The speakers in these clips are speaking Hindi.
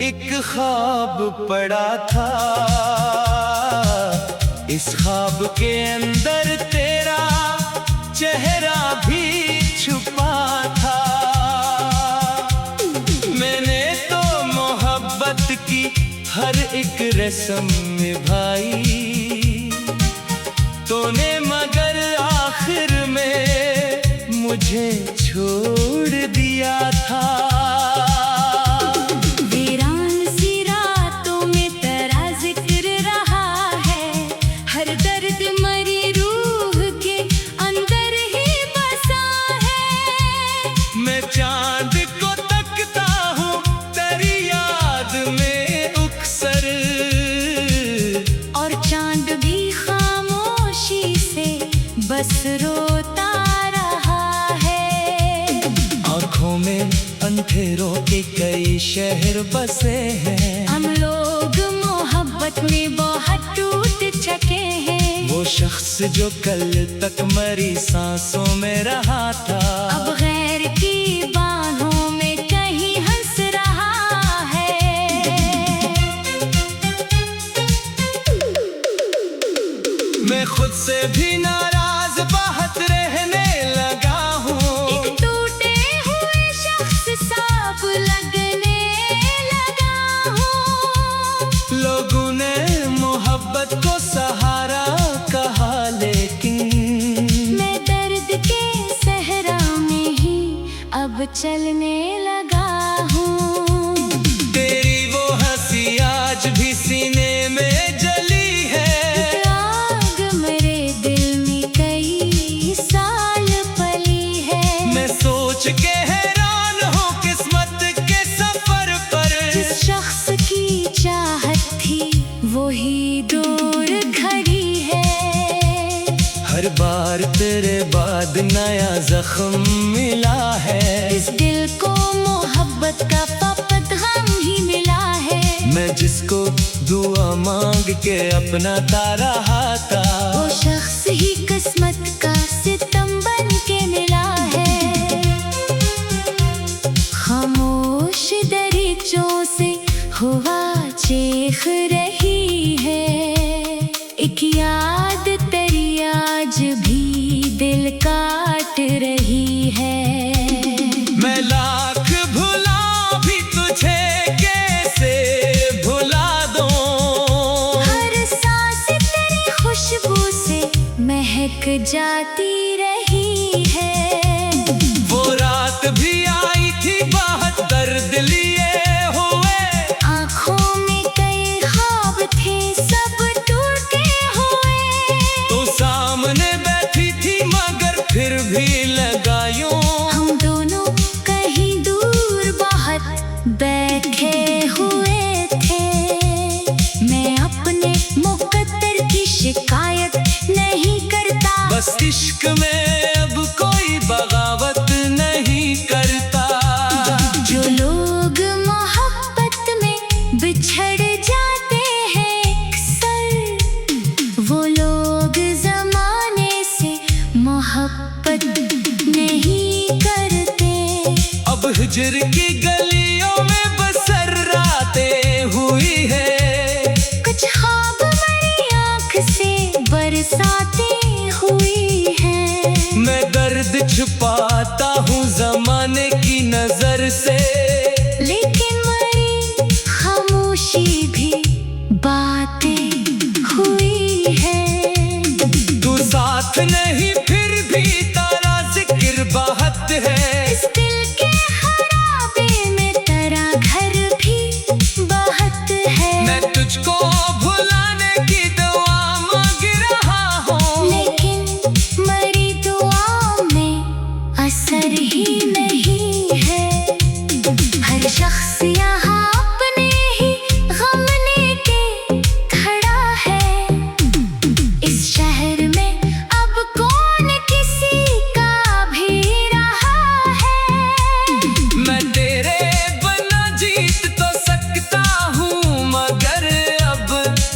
एक ख्वाब पड़ा था, इस ख्वाब के अंदर तेरा चेहरा भी छुपा था। मैंने तो मोहब्बत की हर एक रस्म निभाई, तूने मगर आखिर में मुझे छोड़ दिया था। चांद को तकता हूँ तेरी याद में उकसर, और चांद भी खामोशी से बस रोता रहा है। आँखों में अंधेरों के कई शहर बसे हैं, हम लोग मोहब्बत में बहुत टूट चुके हैं। वो शख्स जो कल तक मरी सांसों में रहा था, अब गैर की बाहों में कहीं हंस रहा है। मैं खुद से भी नाराज बहुत रहने लगा हूँ, एक टूटे हुए शख्स सा लगने लगा हूँ। लोगों ने मोहब्बत को सहारा कहा, लेकिन मैं दर्द के सहरा में ही अब चलने लगा हूँ। तेरी वो हंसी आज भी सीने में जली है, आग मेरे दिल में कई साल पली है। मैं सोच के हैरान हूँ किस्मत के सफर पर, जिस शख्स की चाहत थी वही दूर खड़ी है। हर बार तेरे बाद नया जख्म मिला है, इस दिल को मोहब्बत का फकत गम ही मिला है। मैं जिसको दुआ मांग के अपनाता रहा था, वो शख्स ही किस्मत का सितम बन के मिला है। खामोश दरीचों से हवा चीख रही है, एक याद तेरी आज भी दिल काट रही है। मैं लाख भुला भी तुझे कैसे भुला दूं, हर सांस तेरी खुशबू से महक जाती रही है। वो रात भी आई थी बहुत दर्द लिए हुए, आँखों में कई ख्वाब थे सब टूटे हुए। तू सामने बैठी थी मगर फिर भी लगा यूं, हम दोनों कहीं दूर बहुत बैठे हुए थे। मैं अपने मुकद्दर की शिकायत नहीं करता, बस इश्क में अब कोई बगावत नहीं करता। जो लोग मोहब्बत में बिछड़ जाते हैं अक्सर, वो लोग जमाने से मोहब्बत नहीं करते। अब हिजर की गलियों में बसर रातें हुई है, कुछ ख्वाब मेरी आँख से बरसातें हुई हैं। मैं दर्द छुपाता हूँ जमाने की नजर से, लेकिन मेरी खामोशी भी बातें हुई हैं। तू साथ नहीं फिर भी तारा जिक्र बहुत है, इस दिल के खराबे में तेरा घर भी बहुत है। मैं तुझको भुलाने की दुआ मांग रहा हूँ, लेकिन मेरी दुआ में असर ही नहीं है। हर शख्स यहाँ अपने ही गम लेके खड़ा है। इस शहर में अब कौन किसी का भी रहा है। मैं तेरे बिना जीत तो सकता हूँ मगर अब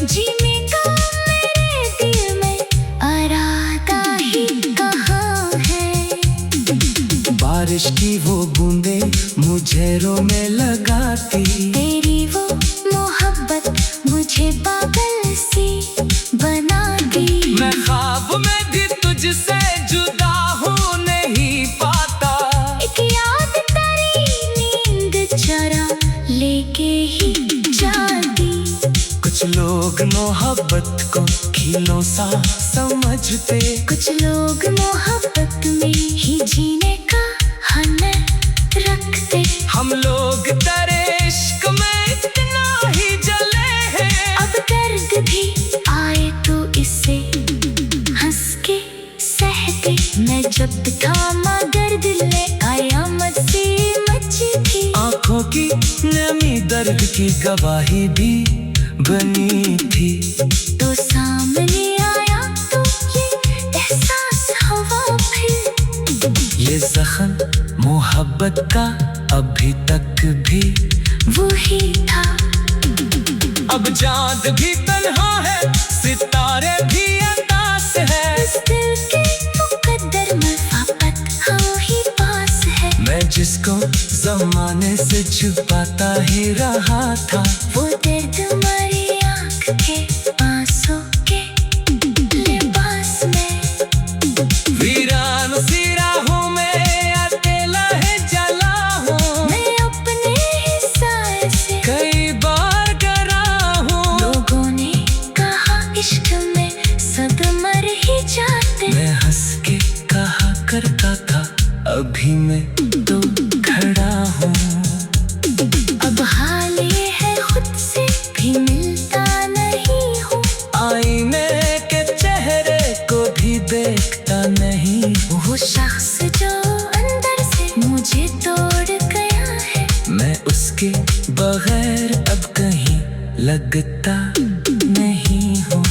जीने का मेरे दिल में इरादा ही कहाँ है। बारिश की वो बूंदें मुझे रो में लगाती, तेरी वो अब मैं भी तुझसे जुदा हो नहीं पाता। एक याद तेरी नींद चरा लेके ही जाती। कुछ लोग मोहब्बत को खिलौना सा समझते, कुछ लोग मोहब्बत में ही जीने का हनर रखते। हम लोग तेरे इश्क में इतना ही जले हैं। अब दर्द भी आए तो इसे हंस के सहते। मैं जब थामा दर्द ले आया मची थी। आंखों की नमी दर्द की गवाही भी बनी थी। तो सामने आया तो ये एहसास हुआ फिर। ये जख्म मोहब्बत का अभी तक भी वही था। अब चांद भी तन्हा है, सितारे भी अतास है। इस दिल के मुकद्दर मफाकत हो ही पास है। मैं जिसको जमाने से छुपाता ही रहा था, वो दर्द मरी आँख के आंसू के लिबास में। वीरान सी राहों में अकेला है जला हूँ। मैं अपने ही साए से कई बार डरा हूँ। लोगों ने कहा इश्क में सब मर ही जाते। मैं हंस के कहा करता था, अभी मैं तो खड़ा हूँ। अब हाल ये है खुद से भी मिलता नहीं हूँ। आईने के चेहरे को भी देखता नहीं हूँ। वो शख्स जो अंदर से मुझे तोड़ गया है। मैं उसके बगैर अब कहीं लगता नहीं हूँ।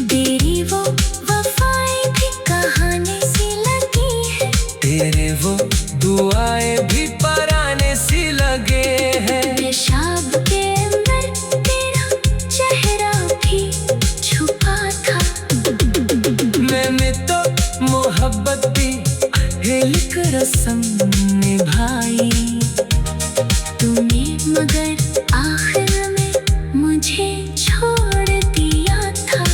तेरी वो वफाएं भी कहानी सी लगी है। तेरे वो दुआएं भी पराने सी लगे हैं। पेशाब के अंदर तेरा चेहरा भी छुपा था। मैंने तो मोहब्बत भी एक रस्म निभाई। तूने मगर आखिर में मुझे छोड़ दिया था।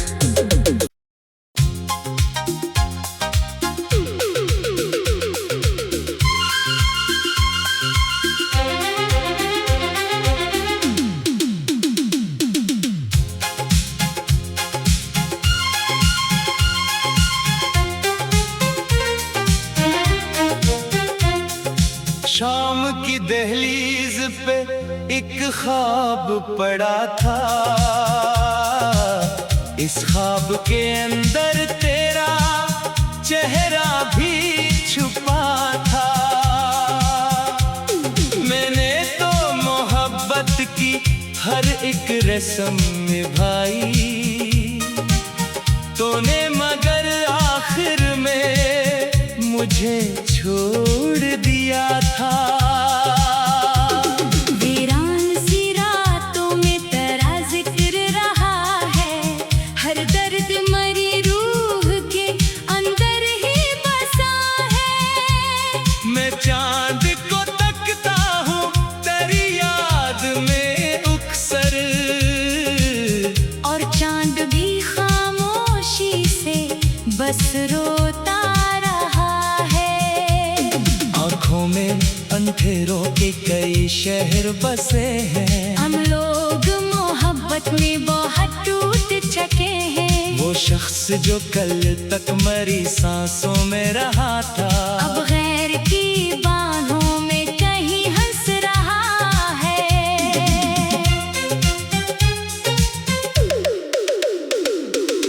शाम की दहलीज पे एक ख्वाब पड़ा था। इस ख्वाब के अंदर तेरा चेहरा भी छुपा था। मैंने तो मोहब्बत की हर एक रस्म निभाई। तूने मगर आखिर में मुझे छोड़ दिया था। वीरान सी रातों में तेरा जिक्र रहा है। हर दर्द मरी रूह के अंदर ही बसा है। मैं चांद को तकता हूँ तेरी याद में उकसर। और चांद भी खामोशी से बस रोता रहा है। आँखों में अंधेरों के कई शहर बसे हैं। हम लोग मोहब्बत में बहुत टूट चुके हैं। वो शख्स जो कल तक मरी सांसों में रहा था, अब गैर की बाहों में कहीं हंस रहा है।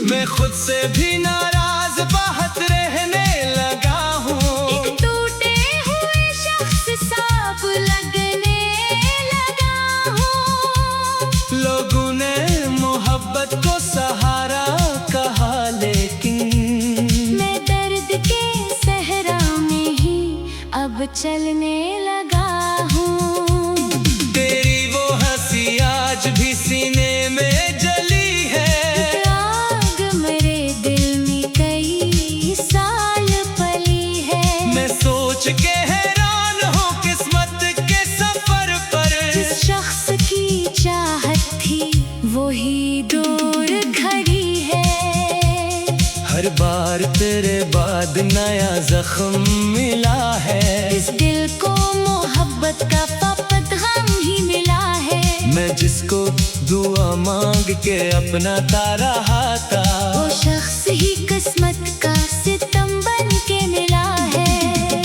मैं खुद से भी नाराज बाहत रहने लगा हूँ। एक टूटे हुए शख्स साफ लगने लगा हूँ। लोगों ने मोहब्बत को सहारा कहा, लेकिन मैं दर्द के सहरा में ही अब चलने लगा हूँ। तेरी वो हंसी आज भी सीने में जली है। आग मेरे दिल में कई साल पली है। मैं सोच के हैरान हूँ किस्मत के सफर पर। जिस शख्स की चाहत थी वही दूर खड़ी है। हर बार तेरे बाद नया जख्म मिला है। इस दिल को मोहब्बत का फकत गम ही मिला है। मैं जिसको दुआ मांग के अपना रहा था, वो शख्स ही किस्मत का सितम बन के मिला है।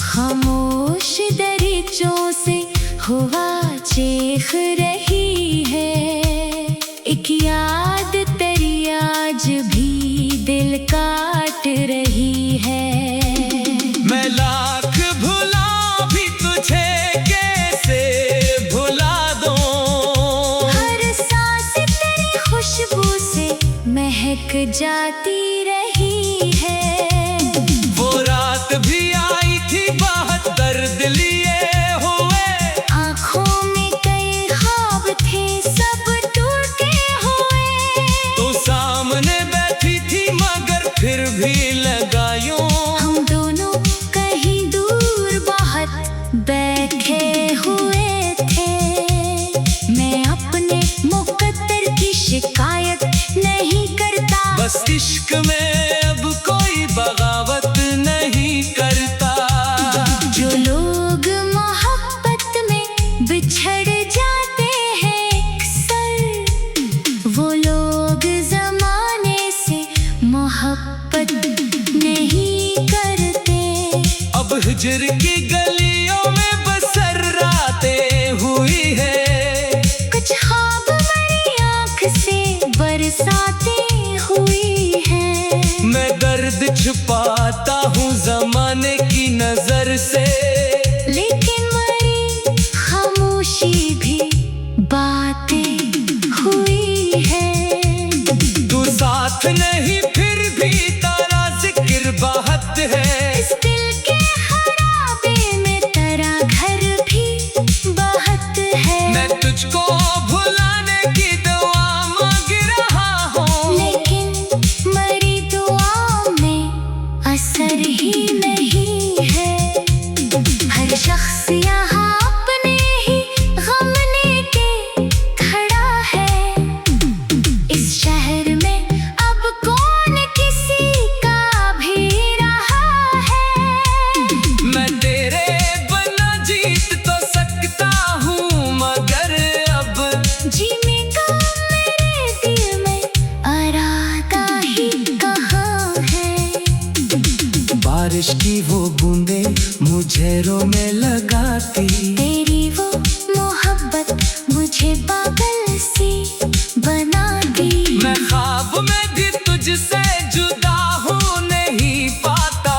खामोश दरीचों से हवा चीख रही है, एक याद तेरी आज भी दिल काट रही है। मैं लाख भुला भी तुझे कैसे भुला दूं। हर सांस तेरी खुशबू से महक जाती रही है। वो रात भी आई थी बहुत दर्द लिए हुए, आँखों में कई ख्वाब थे सब टूटे हुए। तू सामने बैठी थी मगर फिर भी लगा यूं। हम दोनों कहीं दूर बहुत बैठे हुए थे। मैं अपने मुकद्दर की शिकायत नहीं करता, बस इश्क में अब कोई बगावत नहीं करता। जो लोग मोहब्बत में बिछड़ जाते हैं अक्सर, वो लोग जमाने से मोहब्बत नहीं करते। अब हिजर की गलियों में बसर रातें हुई है, कुछ ख्वाब मेरी आँख से बरसातें हुई हैं। मैं दर्द छुपाता हूँ जमाने की नजर से, लेकिन मेरी खामोशी भी बातें हुई है। तू साथ नहीं फिर भी तेरा जिक्र बहुत है। इस दिल के खराबे में तेरा घर भी बहुत है। मैं तुझको भुलाने की दुआ मांग रहा हूँ, लेकिन मेरी दुआ में असर ही नहीं है। हर शख्स यहाँ अपने ही गम लेके खड़ा है। इस शहर में अब कौन किसी का भी रहा है। मैं तेरे बिना जीत तो सकता हूँ मगर अब जीने का मेरे दिल में इरादा ही कहाँ है। बारिश की वो बूंदे मुझे रोने लगाती, तेरी वो मोहब्बत मुझे पागल सी बनाती। मैं ख्वाब में भी तुझसे जुदा हो नहीं पाता।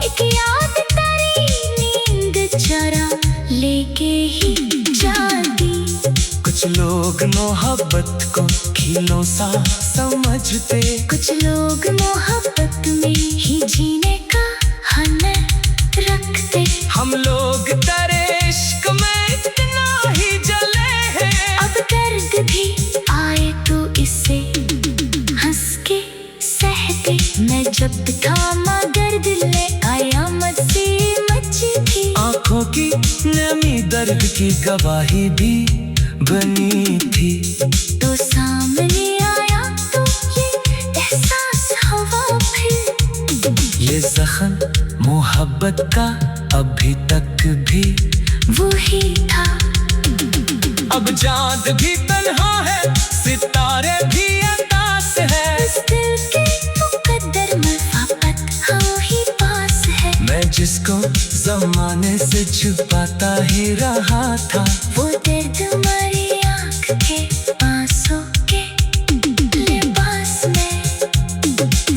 एक याद तेरी नींद चरा लेके ही जाती। कुछ लोग मोहब्बत को खिलौना सा समझते, कुछ लोग मोहब्बत में ही जीने का हुनर रखते। हम लोग तेरे इश्क में इतना ही जले हैं। अब दर्द भी आए तो इसे हंस के सहते। मैं जब थामा दर्द ले कयामत सी मची थी। आँखों की नमी दर्द की गवाही भी बनी थी। तो सामने आया तो ये एहसास हुआ फिर। ये जख्म मोहब्बत का अभी तक भी वही था। अब चाँद भी तन्हा है, सितारे भी अतास है। इस दिल के मुकद्दर में फकत हम ही पास है। मैं जिसको जमाने से छुपाता ही रहा था, वो दर्द हमारी आँख के आंसू के लिबास में।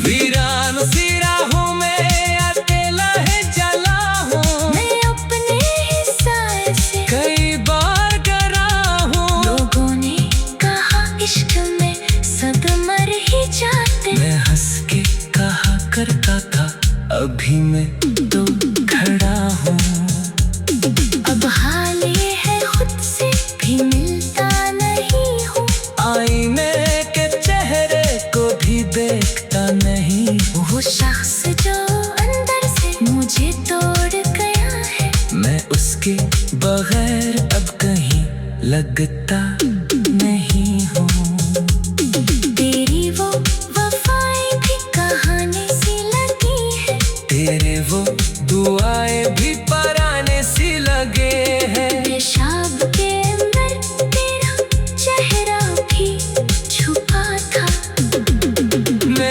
वीरान सी राहों में अकेला है जला हूँ। मैं अपने ही साए से कई बार डरा हूँ। लोगों ने कहा इश्क में सब मर ही जाते। मैं हंस के कहा करता था अभी मैं तो खड़ा हूँ। अब हाल ये है खुद से भी मिलता नहीं हूँ। आईने के चेहरे को भी देखता नहीं। वो शख्स जो अंदर से मुझे तोड़ गया है। मैं उसके बगैर अब कहीं लगता नहीं हूँ। तेरी वो वफा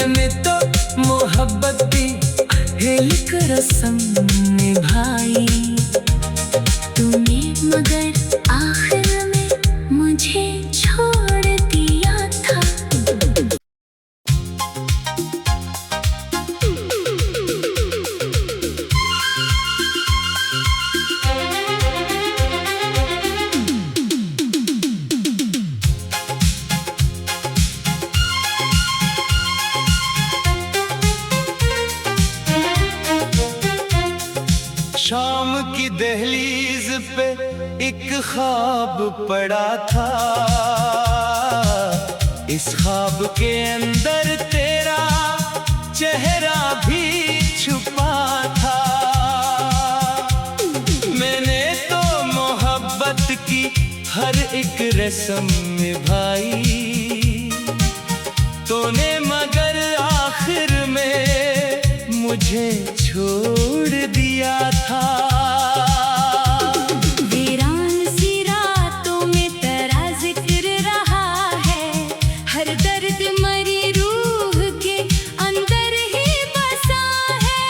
मैंने तो मोहब्बत भी एक रस्म निभाई। तूने मगर आखिर में मुझे छोड़ दिया था। शाम की दहलीज पे एक ख्वाब पड़ा था, इस ख्वाब के अंदर तेरा चेहरा भी छुपा था। मैंने तो मोहब्बत की हर एक रस्म निभाई। तूने मगर आखिर में मुझे छोड़ दिया था। वीरान सी रातों में तेरा जिक्र रहा है, हर दर्द मरी रूह के अंदर ही बसा है।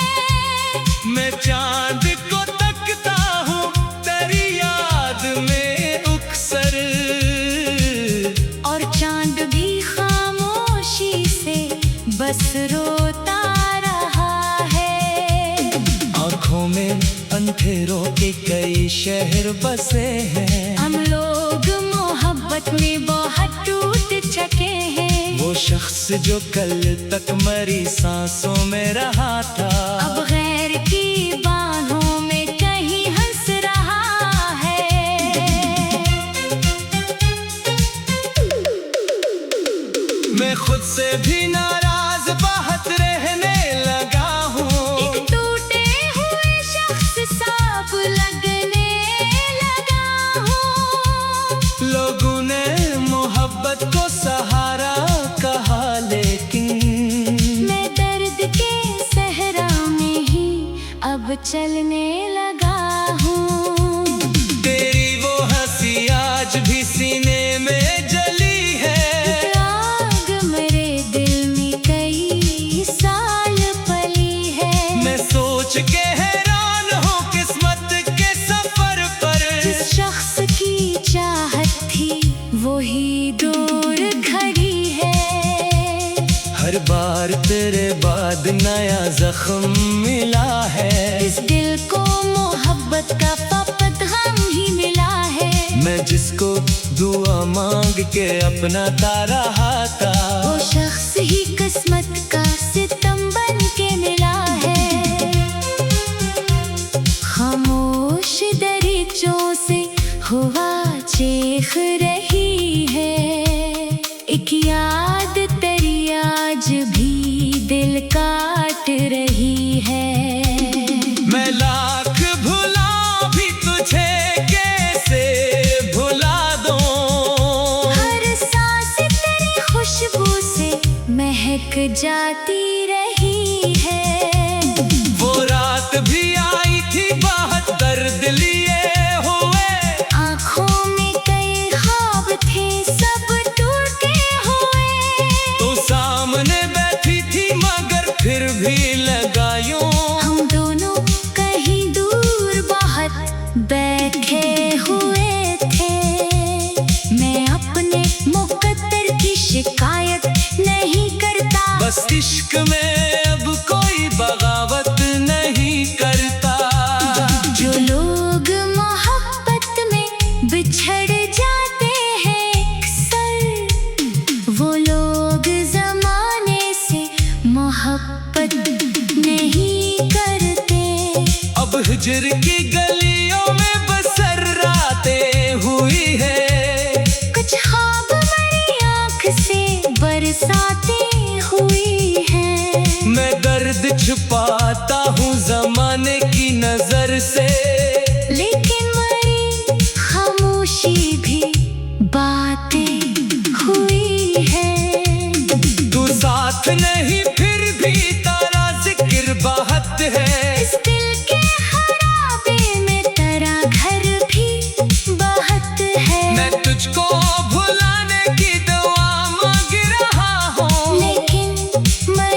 मैं चांद को तकता हूँ तेरी याद में उकसर, और चांद भी खामोशी से बस रोता रहा है। आँखों में अंधेरों के कई शहर बसे हैं। हम लोग मोहब्बत में बहुत टूट चुके हैं। वो शख्स जो कल तक मरी सांसों में रहा था, अब गैर की बाहों में कहीं हंस रहा है। मैं खुद से भी नाराज बहुत रहने लगा हूँ। एक टूटे हुए शख्स साफ लगने लगा हूँ। लोगों ने मोहब्बत को सहारा कहा, लेकिन मैं दर्द के सहरा में ही अब चलने लगा हूँ। तेरी वो हंसी आज भी सीने में जली है। आग मेरे दिल में कई साल पली है। मैं सोच के हैरान हूँ किस्मत के सफर पर। जिस शख्स की चाहत थी वही दूर खड़ी है। हर बार तेरे बाद नया जख्म मिला है। इस दिल को मोहब्बत का फकत गम ही मिला है। मैं जिसको दुआ मांग के अपनाता रहा था, वो शख्स ही किस्मत का सितम बन के मिला है। खामोश दरीचों से हवा चीख रही है। एक याद तेरी आज भी दिल काट रही है। मैं लाख भुला भी तुझे कैसे भुला दूं। हर सांस तेरी खुशबू से महक जाती रही है। वो रात भी आई थी बहुत दर्द लिए हुए। आँखों में कई ख्वाब थे सब टूटे हुए। तू सामने बैठी थी मगर फिर भी लगा यूं। हम दोनों कहीं दूर बहुत बैठे हुए थे। मैं अपने मुकद्दर की शिकायत नहीं करता। बस इश्क में अब कोई बगावत नहीं करता। जो लोग मोहब्बत में बिछड़ जाते हैं अक्सर, वो लोग जमाने से मोहब्बत नहीं करते। अब हिजर की गलियों में बसर रातें हुई है। कुछ ख्वाब मेरी आँख से बरसातें हुई हैं। मैं दर्द छुपाता हूँ जमाने की नजर से, लेकिन मेरी खामोशी भी बातें हुई है। तू साथ नहीं फिर भी तेरा जिक्र बहुत है। इस दिल के खराबे में तेरा घर भी बहुत है। मैं तुझको भुलाने की दुआ मांग रहा हूँ, लेकिन मैं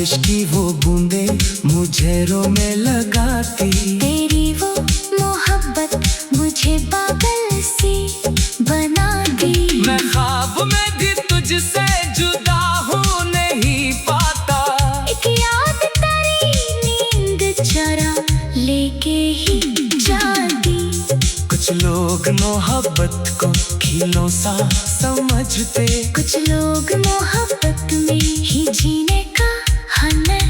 बारिश की वो बूंदे मुझे रो में लगाती। तेरी वो मोहब्बत मुझे पागल सी बनाती। मैं ख्वाब में भी तुझसे जुदा हो नहीं पाता। एक याद तेरी नींद चरा लेके ही जाती। कुछ लोग मोहब्बत को खिलौना सा समझते। कुछ लोग मोहब्बत में ही जीने का हुनर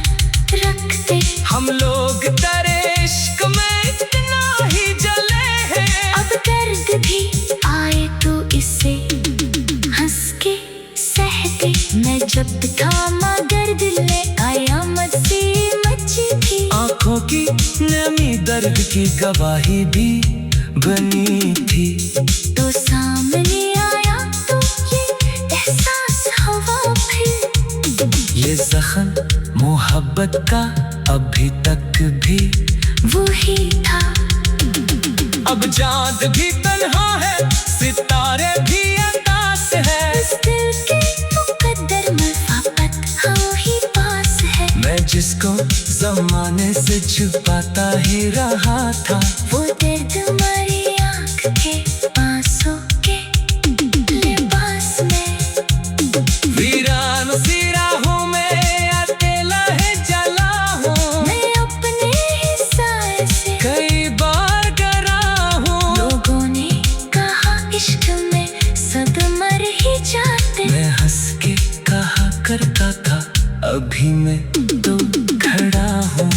रखते। हम लोग तेरे इश्क में इतना ही जले हैं। अब दर्द भी आए तो इसे हंस के सहते। मैं जब थामा दर्द ले कयामत सी मची थी। आंखों की नमी दर्द की गवाही भी बनी थी। तो सामने आया तो ये एहसास हुआ फिर। ये जख्म मोहब्बत का अभी तक भी वही था। अब चांद भी तन्हा है, सितारे भी अंदास है। इस दिल के मुकद्दर मफाकत हाँ ही पास है। मैं जिसको जमाने से छुपाता ही रहा था। वो दर्द मरी आँख के आंसू के लिबास में। वीरान सी राहों में अकेला है जला हूँ। मैं अपने ही साए से कई बार डरा हूँ। लोगों ने कहा इश्क में सब मर ही जाते। मैं हंस के कहा करता था अभी मैं तो खड़ा हूँ।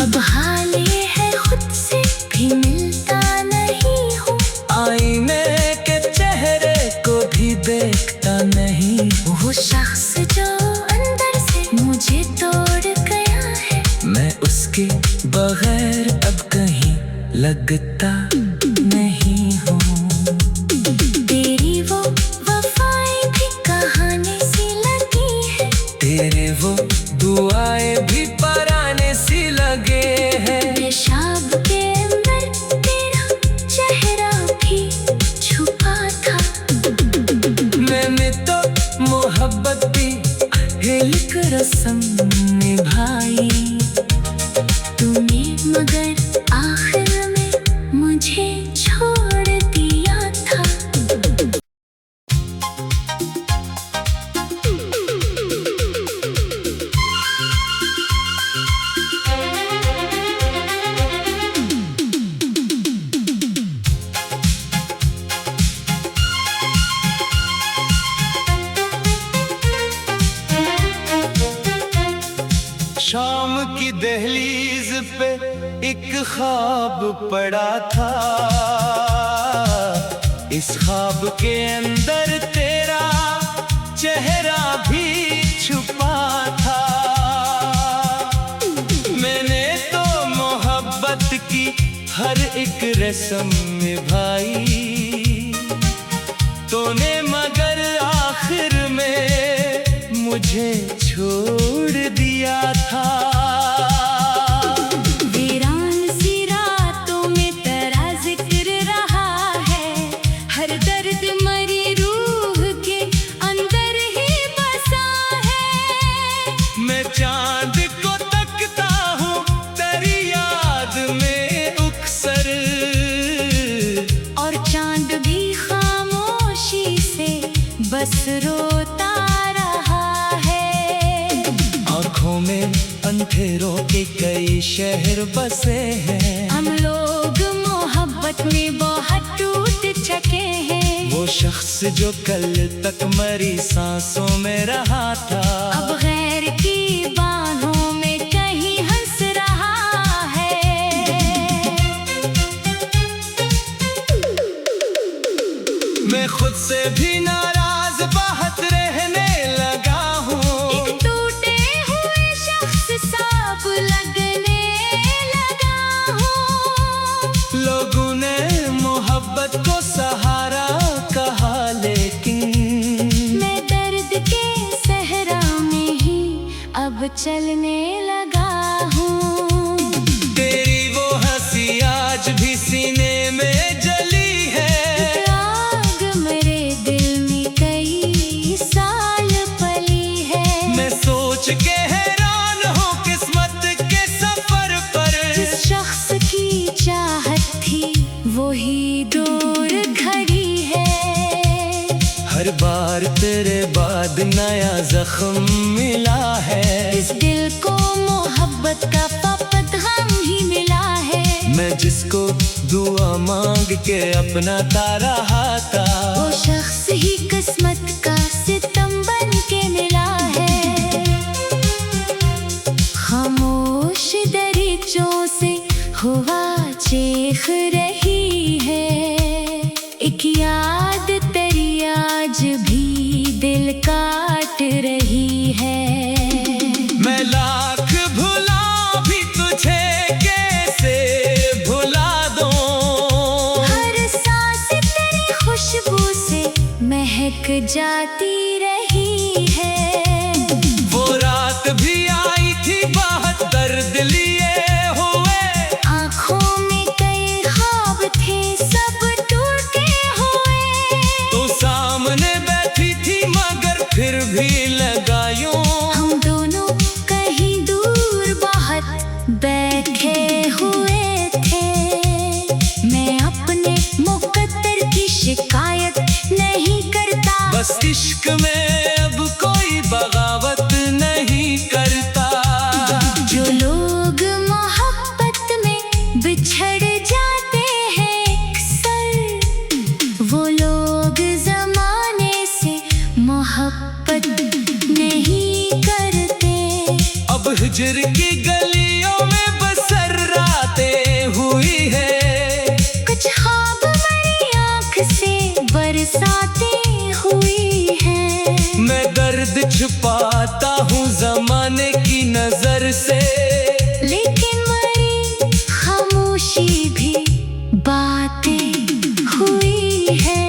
अब हाल ये है खुद से भी मिलता नहीं हूँ। आईने के चेहरे को भी देखता नहीं। वो शख्स जो अंदर से मुझे तोड़ गया है। मैं उसके बगैर अब कहीं लगता नहीं हूँ। तेरी वो वफाएं भी कहानी सी लगी है। तेरे वो दुआएं भी पराने सी लगे हैं। पेशाब के अंदर तेरा चेहरा भी छुपा था। मैंने तो मोहब्बत भी एक रस्म निभाई। तूने मगर आखिर में मुझे छोड़ दिया था। शाम की दहलीज पे एक ख्वाब पड़ा था। इस ख्वाब के अंदर तेरा चेहरा भी छुपा था। मैंने तो मोहब्बत की हर एक रस्म निभाई। तूने मगर आखिर में मुझे छोड़ दिया था। वीरान सी रातों में तेरा जिक्र रहा है। हर दर्द मरी रूह के अंदर ही बसा है। मैं चांद को तकता हूँ तेरी याद में उकसर। और चांद भी खामोशी से बस रोता रहा है। आँखों में अंधेरों के कई शहर बसे हैं। हम लोग मोहब्बत में बहुत टूट चुके हैं। वो शख्स जो कल तक मरी सांसों में रहा था। अब गैर की बाहों में कहीं हंस रहा है। मैं खुद से भी नाराज बहुत रहने लगा हूँ। एक टूटे हुए शख्स सांप लगने लगा हूँ। लोगों ने मोहब्बत को सहारा कहा लेकिन मैं दर्द के सहरा में ही अब चलने लगा हूँ। तेरी वो हंसी आज भी सीने में जली है। आग मेरे दिल में कई साल पली है। मैं सोच के बार तेरे बाद नया जख्म मिला है। इस दिल को मोहब्बत का फकत गम ही मिला है। मैं जिसको दुआ मांग के अपनाता रहा था, वो शख्स ही किस्मत का सितम बन के मिला है। खामोश दरीचों से हवा चीख रही है, एक याद तेरी आज भी दिल काट रही है। मैं लाख भुला भी तुझे कैसे भुला दूं। हर सांस तेरी खुशबू से महक जाती रही है। वो रात भी आई थी बहुत दर्द लिए हुए, आँखों में कई ख्वाब थे सब टूटे हुए। तू सामने बैठी थी मगर फिर भी लगा यूं। हम दोनों कहीं दूर बहुत बैठे हुए थे। मैं अपने मुकद्दर की शिकायत नहीं करता, बस इश्क में अब कोई बगावत नहीं करता। जो लोग मोहब्बत में बिछड़ जाते हैं अक्सर, वो लोग जमाने से मोहब्बत नहीं करते। अब हिजर की गलियों में बसर रातें हुई है, कुछ ख्वाब मेरी आँख से बरसातें हुई हैं। मैं दर्द छुपाता हूँ जमाने की नजर से, लेकिन मेरी खामोशी भी बातें हुई है।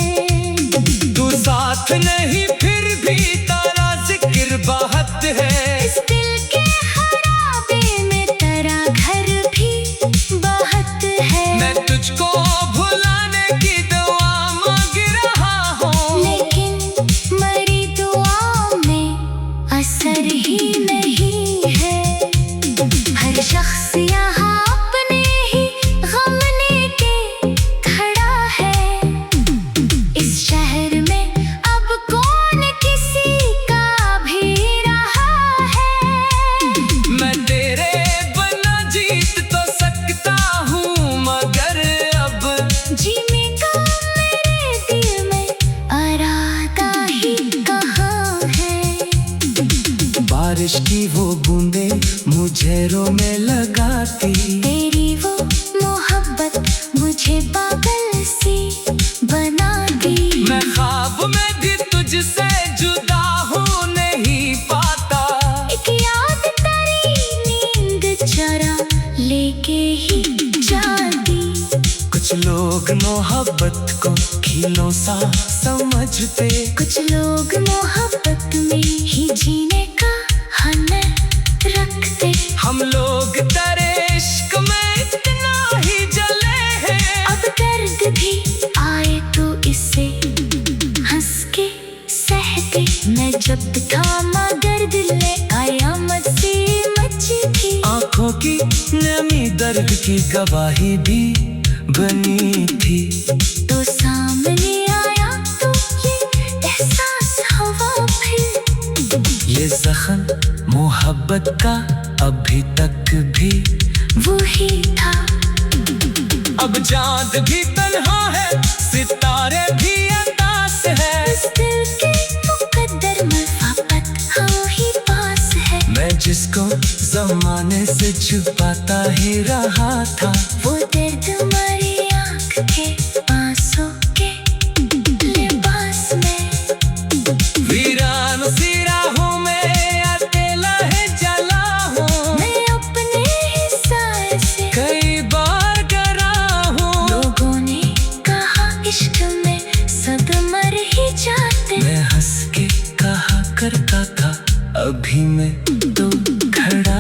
तू साथ नहीं फिर भी तेरा जिक्र बहुत है। इस दिल के खराबे में तेरा घर भी बहुत है। मैं तुझको भुलाने की दुआ मांग रहा हूँ, लेकिन मेरी दुआ में असर ही नहीं है। हर शख्स यहाँ अपने ही गम लेके खड़ा है। इस शहर में अब कौन किसी का भी रहा है। मैं तेरे बिना जीत तो सकता हूँ मगर अब जीने का मेरे दिल में इरादा ही कहाँ है। बारिश की वो बूंदे मुझे रोने लगाती, तेरी वो मोहब्बत मुझे पागल सी बनाती। मैं ख्वाब में भी तुझसे जुदा हो नहीं पाता। एक याद तेरी नींद चरा लेके ही जाती। कुछ लोग मोहब्बत को खिलौना सा समझते, कुछ लोग मोहब्बत में ही जीने का हुनर रखते। हम लोग तेरे इश्क में इतना ही जले हैं। अब दर्द भी आए तो इसे हंस के सह के। मैं जब थामा दर्द ले आया मची थी। आंखों की नमी दर्द की गवाही भी बनी थी। तो सामने आया तो ये एहसास हुआ फिर। ये जख्म मोहब्बत का अभी तक भी वही था। अब चांद भी तन्हा है, सितारे भी अतास है। इस दिल के मुकद्दर में वापत हम ही पास है। मैं जिसको जमाने से छुपाता ही रहा था, वो दर्द हमारी आँख के आंसू के लिबास में। वीरान सी राहों में अकेला है जला हूँ। मैं अपने ही साए से कई बार डरा हूँ। लोगों ने कहा इश्क में सब मर ही जाते। मैं हंस के कहा करता था, अभी मैं तो खड़ा